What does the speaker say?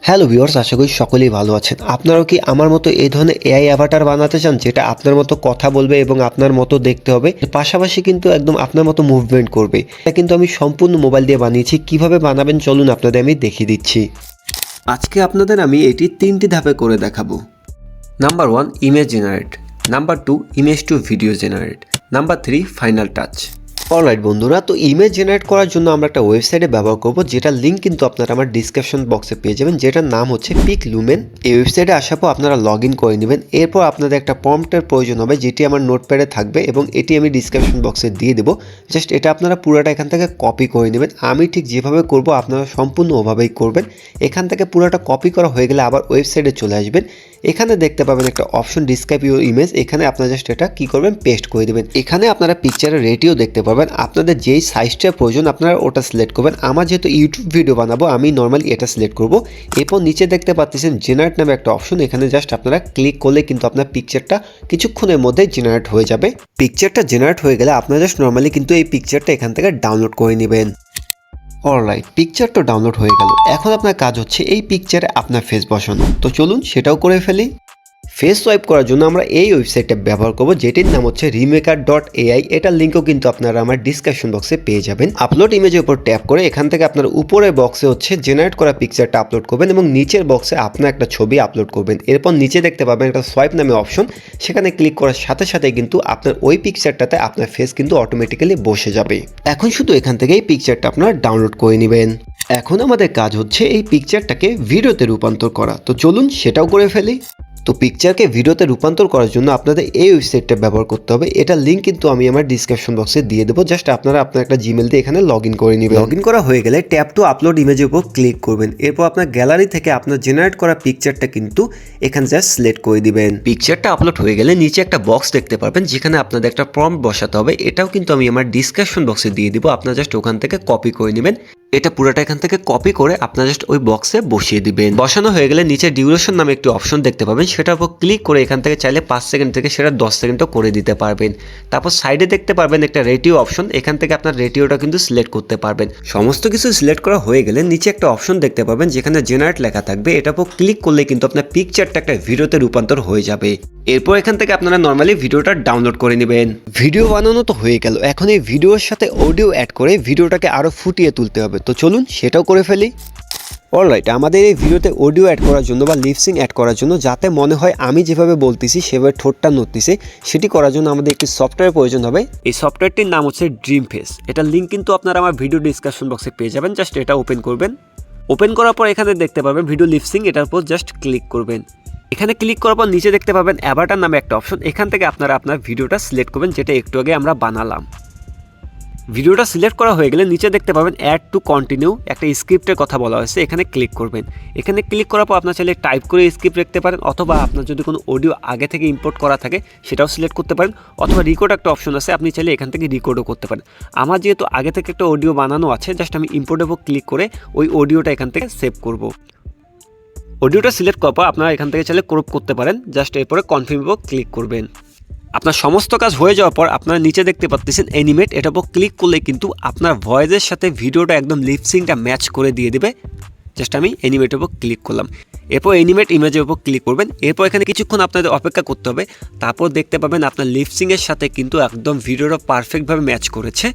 Hello viewers, আশা করি সকলেই ভালো আছেন। আপনারাও কি আমার মতো এই ধরনের এআই অ্যাভাটার বানাতে চান, যেটা আপনার মতো কথা বলবে এবং আপনার মতো দেখতে হবে, পাশাপাশি কিন্তু একদম আপনার মতো মুভমেন্ট করবে? এটা কিন্তু আমি সম্পূর্ণ মোবাইল দিয়ে বানিয়েছি। কিভাবে বানাবেন চলুন আপনাদের আমি দেখিয়ে দিচ্ছি। আজকে আপনাদের আমি এটি 3টি ধাপে করে দেখাবো। Number 1, image generate. Number 2, image to video generate. Number 3, final touch. Alright বন্ধুরা, তো ইমেজ জেনারেট করার জন্য আমরা একটা ওয়েবসাইটে ব্যবহার করব, যেটার লিঙ্ক কিন্তু আপনারা আমার ডিসক্রিপশন বক্সে পেয়ে যাবেন, যেটার নাম হচ্ছে পিকলুমেন। এই ওয়েবসাইটে আসার পর আপনারা লগ ইন করে নেবেন। এরপর আপনাদের একটা প্রম্পটের প্রয়োজন হবে, যেটি আমার নোটপ্যাডে থাকবে এবং এটি আমি ডিসক্রিপশন বক্সে দিয়ে দেবো। জাস্ট এটা আপনারা পুরোটা এখান থেকে কপি করে নেবেন। আমি ঠিক যেভাবে করব আপনারা সম্পূর্ণ ওভাবেই করবেন। এখান থেকে পুরোটা কপি করা হয়ে গেলে আবার ওয়েবসাইটে চলে আসবেন। এখানে দেখতে পাবেন একটা অপশন ডিসক্রাইব ইউর ইমেজ। এখানে আপনারা জাস্ট এটা কি করবেন, পেস্ট করে দেবেন। এখানে আপনারা পিকচারের রেটিও দেখতে পাবেন। আপনাদের যেই সাইজটা প্রয়োজন আপনারা ওটা সিলেক্ট করবেন। আমার যেহেতু ইউটিউব ভিডিও বানাবো, আমি নর্মালি এটা সিলেক্ট করব। এরপর নিচে দেখতে পাচ্ছেন জেনারেট নামে একটা অপশন। এখানে জাস্ট আপনারা ক্লিক করলে কিন্তু আপনার পিকচারটা কিছুক্ষণের মধ্যে জেনারেট হয়ে যাবে। পিকচারটা জেনারেট হয়ে গেলে আপনারা জাস্ট নর্মালি কিন্তু এই পিকচারটা এখান থেকে ডাউনলোড করে নেবেন। অলরাইট, পিকচার তো ডাউনলোড হয়ে গেল। এখন আপনার কাজ হচ্ছে এই পিকচারে আপনার ফেস বসানো। তো চলুন সেটাও করে ফেলি। ফেস সোয়াইপ করার জন্য আমরা এই ওয়েবসাইটটা ব্যবহার করব, যেটির নাম হচ্ছে রিমেকার.ai। এটার লিঙ্কও কিন্তু আপনারা আমার ডিসক্রিপশন বক্সে পেয়ে যাবেন। আপলোড ইমেজের উপর ট্যাপ করে এখান থেকে আপনার উপরের বক্সে হচ্ছে জেনারেট করা পিকচারটা আপলোড করবেন এবং নিচের বক্সে আপনার একটা ছবি আপলোড করবেন। এরপর নিচে দেখতে পাবেন একটা সোয়াইপ নামে অপশন। সেখানে ক্লিক করার সাথে সাথে কিন্তু আপনার ওই পিকচারটাতে আপনার ফেস কিন্তু অটোমেটিক্যালি বসে যাবে। এখন শুধু এখান থেকে এই পিকচারটা আপনারা ডাউনলোড করে নেবেন। এখন আমাদের কাজ হচ্ছে এই পিকচারটাকে ভিডিওতে রূপান্তর করা। তো চলুন সেটাও করে ফেলি। তো পিকচারকে ভিডিওতে রূপান্তর করার জন্য আপনাদের এই ওয়েবসাইটটা ব্যবহার করতে হবে। এটার লিঙ্ক কিন্তু আমি আমার ডিসক্রিপশন বক্সে দিয়ে দেবো। জাস্ট আপনারা আপনার একটা জিমেল দিয়ে এখানে লগ ইন করে নেবেন। লগ ইন করা হয়ে গেলে ট্যাপ টু আপলোড ইমেজের উপর ক্লিক করবেন। এরপর আপনার গ্যালারি থেকে আপনার জেনারেট করা পিকচারটা কিন্তু এখানে জাস্ট সিলেক্ট করে দিবেন। পিকচারটা আপলোড হয়ে গেলে নিচে একটা বক্স দেখতে পাবেন, যেখানে আপনাদের একটা প্রম্পট বসাতে হবে। এটাও কিন্তু আমি আমার ডিসক্রিপশন বক্সে দিয়ে দিব। আপনারা জাস্ট ওখান থেকে কপি করে নেবেন। এটা পুরোটা এখান থেকে কপি করে আপনারা জাস্ট ওই বক্সে বসিয়ে দিবেন। বসানো হয়ে গেলে নিচে ডিউরেশন নামে একটি অপশন দেখতে পাবেন। সেটার উপর ক্লিক করে এখান থেকে চাইলে 5 সেকেন্ড থেকে সেটা 10 সেকেন্ডও করে দিতে পারবেন। তারপর সাইডে দেখতে পারবেন একটা রেটিও অপশন। এখান থেকে আপনার রেটিওটা কিন্তু সিলেক্ট করতে পারবেন। সমস্ত কিছু সিলেক্ট করা হয়ে গেলে নিচে একটা অপশন দেখতে পাবেন, যেখানে জেনারেট লেখা থাকবে। এটার উপর ক্লিক করলে কিন্তু আপনার পিকচারটা একটা ভিডিওতে রূপান্তর হয়ে যাবে। এরপর এখান থেকে আপনারা নর্মালি ভিডিওটা ডাউনলোড করে নেবেন। ভিডিও বানানো তো হয়ে গেল। এখন এই ভিডিওর সাথে অডিও অ্যাড করে ভিডিওটাকে আরো ফুটিয়ে তুলতে হবে। তো চলুন সেটাও করে ফেলি। অলরাইট, আমাদের এই ভিডিওতে অডিও অ্যাড করার জন্য বা লিপসিং অ্যাড করার জন্য, যাতে মনে হয় আমি যেভাবে বলতেছি সেভাবে ঠোঁটটা নড়তেছে, সেটি করার জন্য আমাদের একটি সফটওয়্যার প্রয়োজন হবে। এই সফটওয়্যারটির নাম হচ্ছে ড্রিম ফেস। এটার লিঙ্ক কিন্তু আপনারা আমার ভিডিও ডিসক্রিপশন বক্সে পেয়ে যাবেন। জাস্ট এটা ওপেন করবেন। ওপেন করার পর এখানে দেখতে পাবেন ভিডিও লিপসিং। এটার উপর জাস্ট ক্লিক করবেন। এখানে ক্লিক করার পর নিচে দেখতে পাবেন অ্যাভাটার নামে একটা অপশন। এখান থেকে আপনারা আপনার ভিডিওটা সিলেক্ট করবেন, যেটা একটু আগে আমরা বানালাম। ভিডিওটা সিলেক্ট করা হয়ে গেলে নিচে দেখতে পাবেন অ্যাড টু কন্টিনিউ, একটা স্ক্রিপ্টের কথা বলা হয়েছে। এখানে ক্লিক করবেন। এখানে ক্লিক করার পর আপনার চাইলে টাইপ করে স্ক্রিপ্ট রাখতে পারেন, অথবা আপনার যদি কোনো অডিও আগে থেকে ইম্পোর্ট করা থাকে সেটাও সিলেক্ট করতে পারেন, অথবা রেকর্ড একটা অপশন আছে, আপনি চাইলে এখান থেকে রেকর্ডও করতে পারেন। আমার যেহেতু আগে থেকে একটা অডিও বানানো আছে, জাস্ট আমি ইম্পোর্টের উপর ক্লিক করে ওই অডিওটা এখান থেকে সেভ করব। অডিওটা সিলেক্ট করার পর আপনারা এখান থেকে চাইলে ক্রপ করতে পারেন। জাস্ট এরপরে কনফার্ম উপর ক্লিক করবেন। আপনার সমস্ত কাজ হয়ে যাওয়ার পর আপনারা নিচে দেখতে পাচ্ছেন অ্যানিমেট। এটার উপর ক্লিক করলে কিন্তু আপনার ভয়েসের সাথে ভিডিওটা একদম লিপসিংটা ম্যাচ করে দিয়ে দেবে। জাস্ট আমি অ্যানিমেটের উপর ক্লিক করলাম। এরপর অ্যানিমেট ইমেজের উপর ক্লিক করবেন। এরপর এখানে কিছুক্ষণ আপনাদের অপেক্ষা করতে হবে। তারপর দেখতে পাবেন আপনার লিপসিংয়ের সাথে কিন্তু একদম ভিডিওটা পারফেক্টভাবে ম্যাচ করেছে।